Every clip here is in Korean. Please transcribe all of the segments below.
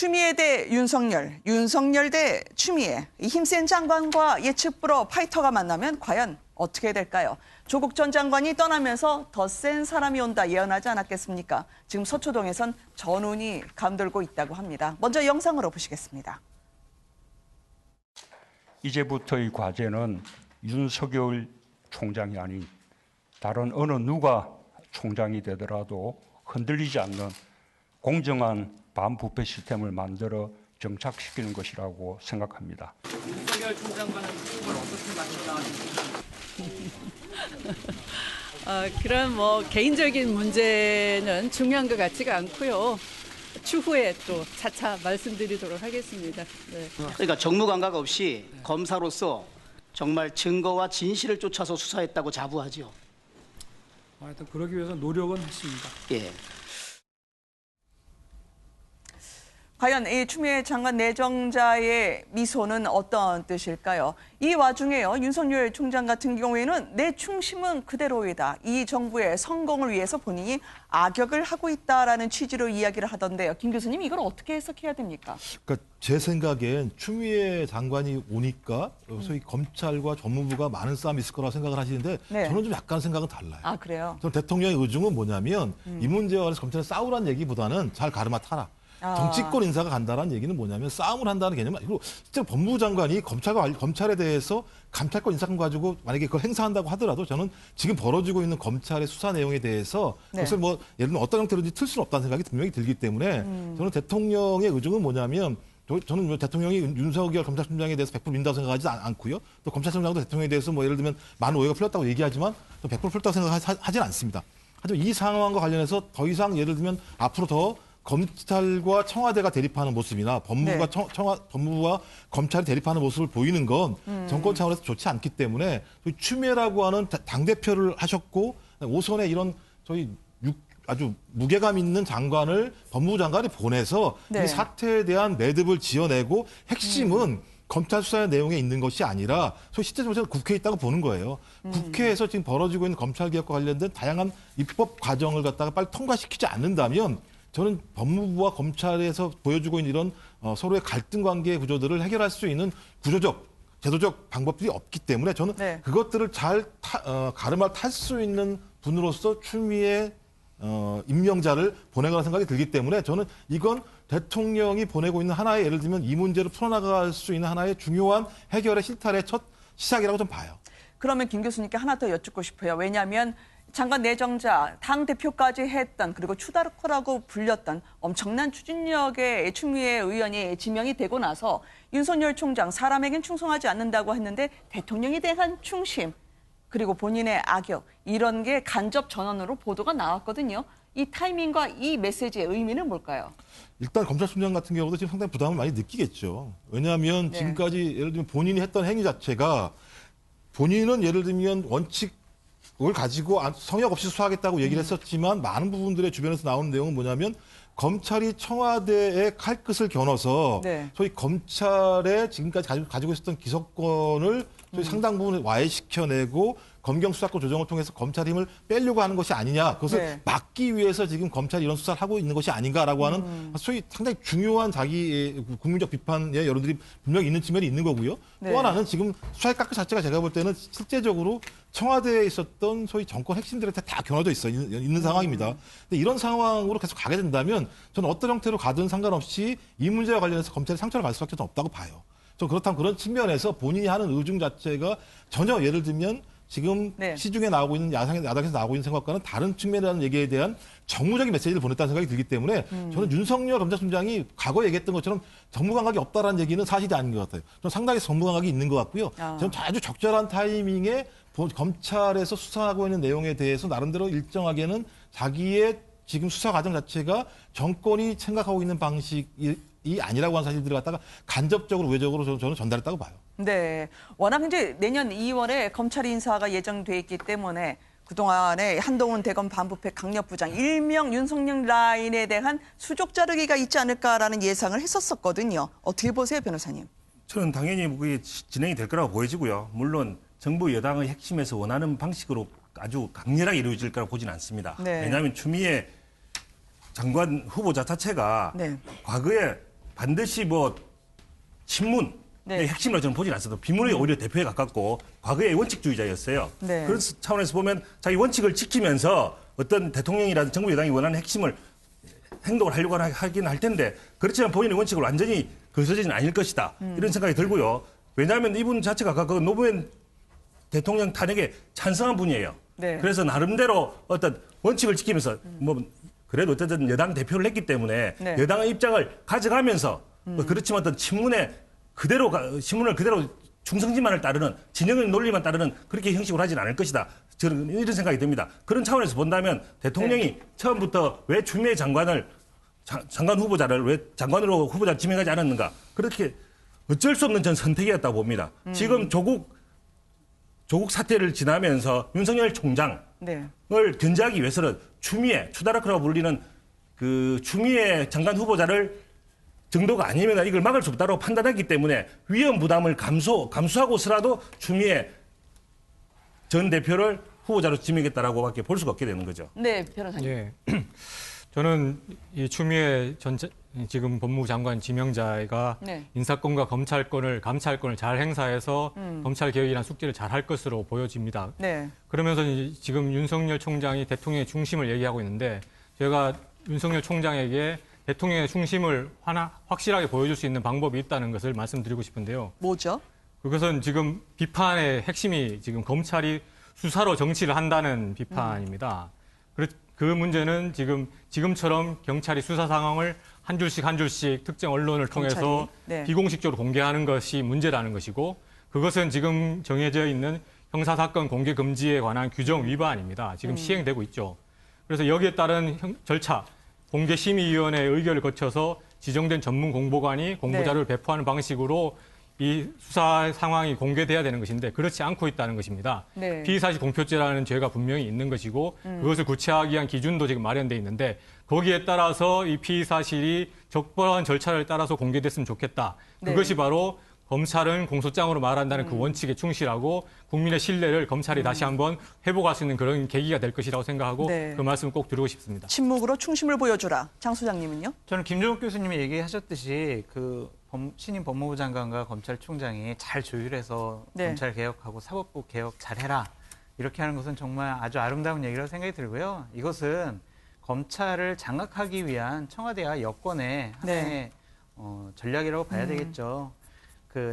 추미애 대 윤석열, 윤석열 대 추미애. 이 힘센 장관과 예측불허 파이터가 만나면 과연 어떻게 될까요? 조국 전 장관이 떠나면서 더 센 사람이 온다 예언하지 않았겠습니까? 지금 서초동에선 전운이 감돌고 있다고 합니다. 먼저 영상으로 보시겠습니다. 이제부터의 과제는 윤석열 총장이 아닌 다른 어느 누가 총장이 되더라도 흔들리지 않는 공정한 반부패 시스템을 만들어 정착시키는 것이라고 생각합니다. 윤석열 총장과는 뭘 어떻게 맞춘다? 그런 개인적인 문제는 중요한 것 같지가 않고요. 추후에 또 차차 말씀드리도록 하겠습니다. 네. 그러니까 정무감각 없이 검사로서 정말 증거와 진실을 쫓아서 수사했다고 자부하죠. 하여튼 그러기 위해서 노력은 했습니다. 예. 과연 이 추미애 장관 내정자의 미소는 어떤 뜻일까요? 이 와중에요, 윤석열 총장 같은 경우에는 내 충심은 그대로이다. 이 정부의 성공을 위해서 본인이 악역을 하고 있다라는 취지로 이야기를 하던데요. 김 교수님, 이걸 어떻게 해석해야 됩니까? 그러니까 제 생각엔 추미애 장관이 오니까 소위 검찰과 법무부가 많은 싸움이 있을 거라고 생각을 하시는데 네. 저는 좀 약간 생각은 달라요. 아, 그래요? 저는 대통령의 의중은 뭐냐면 이 문제와 관해서 검찰에 싸우라는 얘기보다는 잘 가르마 타라. 정치권 인사가 간다는 얘기는 뭐냐면 싸움을 한다는 개념은 아니고 실제 법무부 장관이 검찰에 대해서 감찰권 인사권 가지고 만약에 그걸 행사한다고 하더라도 저는 지금 벌어지고 있는 검찰의 수사 내용에 대해서 네. 그것을 예를 들면 어떤 형태로든지 틀 수는 없다는 생각이 분명히 들기 때문에 저는 대통령의 의중은 뭐냐면 저는 대통령이 윤석열 검찰총장에 대해서 100% 민다고 생각하지 않고요. 또 검찰총장도 대통령에 대해서 예를 들면 많은 오해가 풀렸다고 얘기하지만 100% 풀렸다고 생각하지는 않습니다. 하지만 이 상황과 관련해서 더 이상 예를 들면 앞으로 더 검찰과 청와대가 대립하는 모습이나 법무부가 네. 법무부와 검찰이 대립하는 모습을 보이는 건 정권 차원에서 좋지 않기 때문에 추미애라고 하는 당대표를 하셨고 오선에 이런 아주 무게감 있는 장관을 법무부 장관이 보내서 네. 이 사태에 대한 매듭을 지어내고 핵심은 검찰 수사의 내용에 있는 것이 아니라 소위 실제적으로 국회에 있다고 보는 거예요. 국회에서 지금 벌어지고 있는 검찰 개혁과 관련된 다양한 입법 과정을 갖다가 빨리 통과시키지 않는다면 저는 법무부와 검찰에서 보여주고 있는 이런 서로의 갈등 관계 구조들을 해결할 수 있는 구조적, 제도적 방법들이 없기 때문에 저는 네. 그것들을 잘 가르마 탈 수 있는 분으로서 추미애 임명자를 보내거나 생각이 들기 때문에 저는 이건 대통령이 보내고 있는 하나의 예를 들면 이 문제를 풀어나갈 수 있는 하나의 중요한 해결의 실타래 첫 시작이라고 좀 봐요. 그러면 김 교수님께 하나 더 여쭙고 싶어요. 왜냐하면 장관 내정자, 당대표까지 했던 그리고 추다르코라고 불렸던 엄청난 추진력의 추미애 의원이 지명이 되고 나서 윤석열 총장 사람에겐 충성하지 않는다고 했는데 대통령에 대한 충심 그리고 본인의 악역 이런 게 간접 전원으로 보도가 나왔거든요. 이 타이밍과 이 메시지의 의미는 뭘까요? 일단 검찰총장 같은 경우도 지금 상당히 부담을 많이 느끼겠죠. 왜냐하면 네. 지금까지 예를 들면 본인이 했던 행위 자체가 본인은 예를 들면 원칙을 가지고 성역 없이 수사하겠다고 얘기를 했었지만 많은 부분들의 주변에서 나오는 내용은 뭐냐면 검찰이 청와대의 칼끝을 겨눠서 네. 소위 검찰에 지금까지 가지고 있었던 기소권을 소위 상당 부분 와해시켜내고 검경 수사권 조정을 통해서 검찰 힘을 빼려고 하는 것이 아니냐. 그것을 네. 막기 위해서 지금 검찰이 이런 수사를 하고 있는 것이 아닌가라고 하는 소위 상당히 중요한 자기 국민적 비판의 여론들이 분명히 있는 측면이 있는 거고요. 네. 또 하나는 지금 수사의 깎그 자체가 제가 볼 때는 실제적으로 청와대에 있었던 소위 정권 핵심들한테 다 겨눠져 있는 상황입니다. 근데 이런 상황으로 계속 가게 된다면 저는 어떤 형태로 가든 상관없이 이 문제와 관련해서 검찰이 상처를 갈 수밖에 없다고 봐요. 저 그렇다면 그런 측면에서 본인이 하는 의중 자체가 전혀 예를 들면 지금 네. 시중에 나오고 있는 야당에서 나오고 있는 생각과는 다른 측면이라는 얘기에 대한 정무적인 메시지를 보냈다는 생각이 들기 때문에 저는 윤석열 검찰총장이 과거에 얘기했던 것처럼 정무감각이 없다라는 얘기는 사실이 아닌 것 같아요. 저는 상당히 정무감각이 있는 것 같고요. 저는 아주 적절한 타이밍에 검찰에서 수사하고 있는 내용에 대해서 나름대로 일정하게는 자기의 지금 수사 과정 자체가 정권이 생각하고 있는 방식이 아니라고 하는 사실들을 갖다가 간접적으로 외적으로 저는 전달했다고 봐요. 네, 워낙 이제 내년 2월에 검찰 인사가 예정돼 있기 때문에 그동안에 한동훈 대검 반부패 강력부장 일명 윤석열 라인에 대한 수족 자르기가 있지 않을까라는 예상을 했었거든요. 어떻게 보세요, 변호사님? 저는 당연히 그게 진행이 될 거라고 보여지고요. 물론 정부 여당의 핵심에서 원하는 방식으로 아주 강렬하게 이루어질 거라고 보지는 않습니다. 네. 왜냐하면 추미애 장관 후보자 자체가 네. 과거에 반드시 뭐 친문의 네. 핵심으로 저는 보진 않습니다. 비문이 오히려 대표에 가깝고 과거의 원칙주의자였어요. 네. 그런 차원에서 보면 자기 원칙을 지키면서 어떤 대통령이라든 정부 여당이 원하는 핵심을 행동을 하려고 하긴 할 텐데 그렇지만 본인의 원칙을 완전히 거스르지는 아닐 것이다. 이런 생각이 들고요. 왜냐하면 이분 자체가 그 노무현 대통령 탄핵에 찬성한 분이에요. 네. 그래서 나름대로 어떤 원칙을 지키면서 뭐 그래도 어쨌든 여당 대표를 했기 때문에 네. 여당의 입장을 가져가면서 뭐 그렇지만 어떤 신문을 그대로 중성지만을 따르는 진영의 논리만 따르는 그렇게 형식으로 하지는 않을 것이다. 저는 이런 생각이 듭니다. 그런 차원에서 본다면 대통령이 처음부터 왜 추미애 장관 후보자를 왜 장관으로 후보자 지명하지 않았는가? 그렇게 어쩔 수 없는 전 선택이었다고 봅니다. 지금 조국 사태를 지나면서 윤석열 총장을 네. 견제하기 위해서는 추다라크라고 불리는 그 추미애 장관 후보자를 정도가 아니면 이걸 막을 수 없다고 판단했기 때문에 위험 부담을 감수하고서라도 추미애 전 대표를 후보자로 지명했다라고밖에 볼 수가 없게 되는 거죠. 네, 변호사님. 예. 저는 이 추미애 지금 법무부 장관 지명자가 네. 인사권과 감찰권을 잘 행사해서 검찰 개혁이라는 숙제를 잘 할 것으로 보여집니다. 네. 그러면서 지금 윤석열 총장이 대통령의 중심을 얘기하고 있는데 제가 윤석열 총장에게 대통령의 중심을 확실하게 보여줄 수 있는 방법이 있다는 것을 말씀드리고 싶은데요. 뭐죠? 그것은 지금 비판의 핵심이 지금 검찰이 수사로 정치를 한다는 비판입니다. 그 문제는 지금처럼 경찰이 수사 상황을 한 줄씩 특정 언론을 통해서 네. 비공식적으로 공개하는 것이 문제라는 것이고 그것은 지금 정해져 있는 형사사건 공개 금지에 관한 규정 위반입니다. 지금 시행되고 있죠. 그래서 여기에 따른 절차, 공개심의위원회의 의결을 거쳐서 지정된 전문 공보관이 공보자료를 배포하는 방식으로 이 수사 상황이 공개돼야 되는 것인데 그렇지 않고 있다는 것입니다. 네. 피의사실 공표죄라는 죄가 분명히 있는 것이고 그것을 구체화하기 위한 기준도 지금 마련돼 있는데 거기에 따라서 이 피의사실이 적법한 절차를 따라서 공개됐으면 좋겠다. 네. 그것이 바로 검찰은 공소장으로 말한다는 그 원칙에 충실하고 국민의 신뢰를 검찰이 다시 한번 회복할 수 있는 그런 계기가 될 것이라고 생각하고 네. 그 말씀을 꼭 드리고 싶습니다. 침묵으로 충심을 보여주라. 장 소장님은요? 저는 김종욱 교수님이 얘기하셨듯이 신임 법무부 장관과 검찰총장이 잘 조율해서 네. 검찰 개혁하고 사법부 개혁 잘해라 이렇게 하는 것은 정말 아주 아름다운 얘기라고 생각이 들고요. 이것은 검찰을 장악하기 위한 청와대와 여권의 하나의 전략이라고 봐야 되겠죠.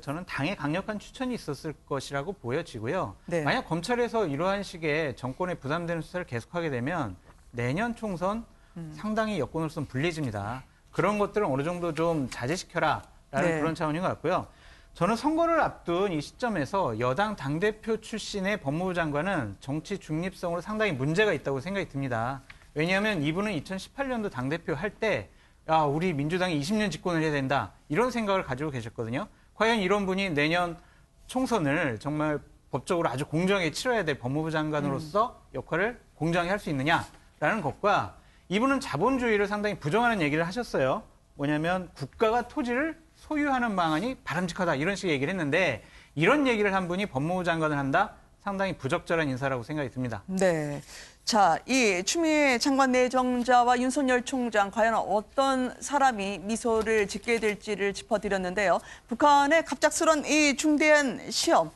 저는 당의 강력한 추천이 있었을 것이라고 보여지고요. 네. 만약 검찰에서 이러한 식의 정권에 부담되는 수사를 계속하게 되면 내년 총선 상당히 여권으로서는 불리해집니다. 그런 것들을 어느 정도 좀 자제시켜라라는 네. 그런 차원인 것 같고요. 저는 선거를 앞둔 이 시점에서 여당 당대표 출신의 법무부 장관은 정치 중립성으로 상당히 문제가 있다고 생각이 듭니다. 왜냐하면 이분은 2018년도 당대표 할 때 우리 민주당이 20년 집권을 해야 된다 이런 생각을 가지고 계셨거든요. 과연 이런 분이 내년 총선을 정말 법적으로 아주 공정하게 치러야 될 법무부 장관으로서 역할을 공정하게 할 수 있느냐라는 것과 이분은 자본주의를 상당히 부정하는 얘기를 하셨어요. 뭐냐면 국가가 토지를 소유하는 방안이 바람직하다 이런 식의 얘기를 했는데 이런 얘기를 한 분이 법무부 장관을 한다? 상당히 부적절한 인사라고 생각이 듭니다. 네. 자, 이 추미애 장관 내정자와 윤석열 총장 과연 어떤 사람이 미소를 짓게 될지를 짚어드렸는데요. 북한의 갑작스런 이 중대한 시험,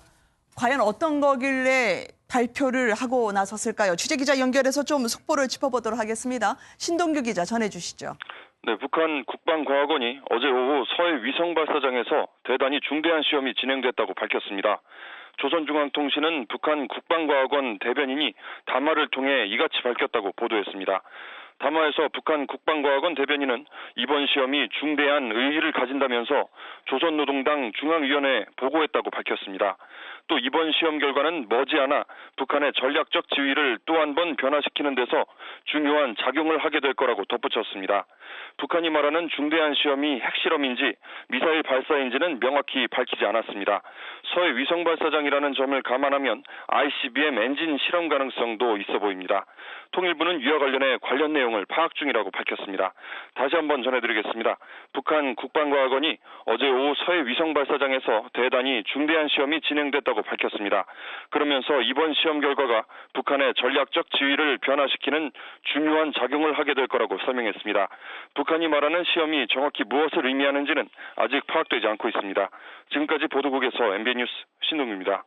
과연 어떤 거길래 발표를 하고 나섰을까요? 취재기자 연결해서 좀 속보를 짚어보도록 하겠습니다. 신동규 기자 전해주시죠. 네, 북한 국방과학원이 어제 오후 서해 위성발사장에서 대단히 중대한 시험이 진행됐다고 밝혔습니다. 조선중앙통신은 북한 국방과학원 대변인이 담화를 통해 이같이 밝혔다고 보도했습니다. 담화에서 북한 국방과학원 대변인은 이번 시험이 중대한 의의를 가진다면서 조선노동당 중앙위원회에 보고했다고 밝혔습니다. 또 이번 시험 결과는 머지않아 북한의 전략적 지위를 또 한 번 변화시키는 데서 중요한 작용을 하게 될 거라고 덧붙였습니다. 북한이 말하는 중대한 시험이 핵실험인지 미사일 발사인지는 명확히 밝히지 않았습니다. 서해 위성발사장이라는 점을 감안하면 ICBM 엔진 실험 가능성도 있어 보입니다. 통일부는 이와 관련 내용을 파악 중이라고 밝혔습니다. 다시 한번 전해드리겠습니다. 북한 국방과학원이 어제 오후 서해 위성발사장에서 대단히 중대한 시험이 진행됐다고 있다고 밝혔습니다. 그러면서 이번 시험 결과가 북한의 전략적 지위를 변화시키는 중요한 작용을 하게 될 거라고 설명했습니다. 북한이 말하는 시험이 정확히 무엇을 의미하는지는 아직 파악되지 않고 있습니다. 지금까지 보도국에서 MBN 뉴스 신동규입니다.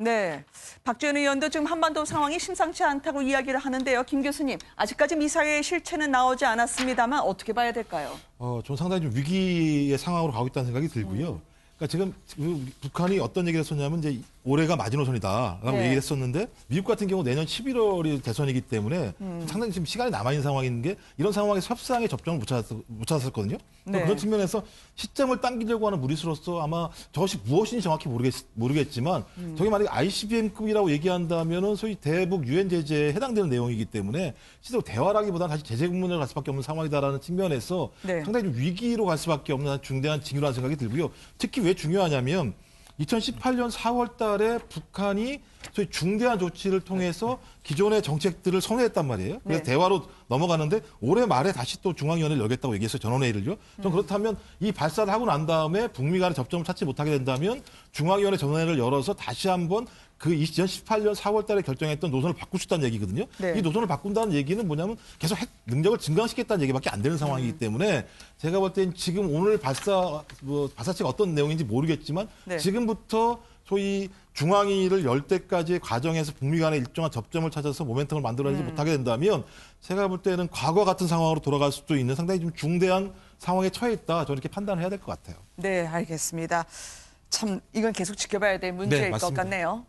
네, 박지원 의원도 지금 한반도 상황이 심상치 않다고 이야기를 하는데요. 김 교수님, 아직까지 미사일의 실체는 나오지 않았습니다만 어떻게 봐야 될까요? 좀 상당히 좀 위기의 상황으로 가고 있다는 생각이 들고요. 그러니까 지금 북한이 어떤 얘기를 했었냐면 이제 올해가 마지노선이다라고 네. 얘기를 했었는데 미국 같은 경우 내년 11월이 대선이기 때문에 상당히 지금 시간이 남아있는 상황인 게 이런 상황에서 협상에 접점을 못 찾았었거든요. 네. 그런 측면에서 시점을 당기려고 하는 무리수로서 아마 저것이 무엇인지 정확히 모르겠지만 저게 만약에 ICBM급이라고 얘기한다면은 소위 대북 유엔 제재에 해당되는 내용이기 때문에 실제로 대화라기보다는 다시 제재 국면을 갈 수밖에 없는 상황이다라는 측면에서 네. 상당히 좀 위기로 갈 수밖에 없는 중대한 징후라는 생각이 들고요. 특히 왜 중요하냐면 2018년 4월 달에 북한이 소위 중대한 조치를 통해서 기존의 정책들을 선회했단 말이에요. 그래서 네. 대화로 넘어가는데 올해 말에 다시 또 중앙위원회를 열겠다고 얘기했어요. 전원회의를요. 좀 그렇다면 이 발사를 하고 난 다음에 북미 간의 접점을 찾지 못하게 된다면 중앙위원회 전원회의를 열어서 다시 한번 그 2018년 4월 달에 결정했던 노선을 바꿀 수 있다는 얘기거든요. 네. 이 노선을 바꾼다는 얘기는 뭐냐면 계속 핵 능력을 증강시켰다는 얘기밖에 안 되는 상황이기 때문에 제가 볼 땐 지금 오늘 발사체가 어떤 내용인지 모르겠지만 네. 지금부터 소위 중앙위를 열 때까지의 과정에서 북미 간의 일정한 접점을 찾아서 모멘텀을 만들어내지 못하게 된다면 제가 볼 때는 과거 같은 상황으로 돌아갈 수도 있는 상당히 좀 중대한 상황에 처해 있다. 저는 이렇게 판단을 해야 될 것 같아요. 네, 알겠습니다. 참 이건 계속 지켜봐야 될 문제일 것 맞습니다. 같네요.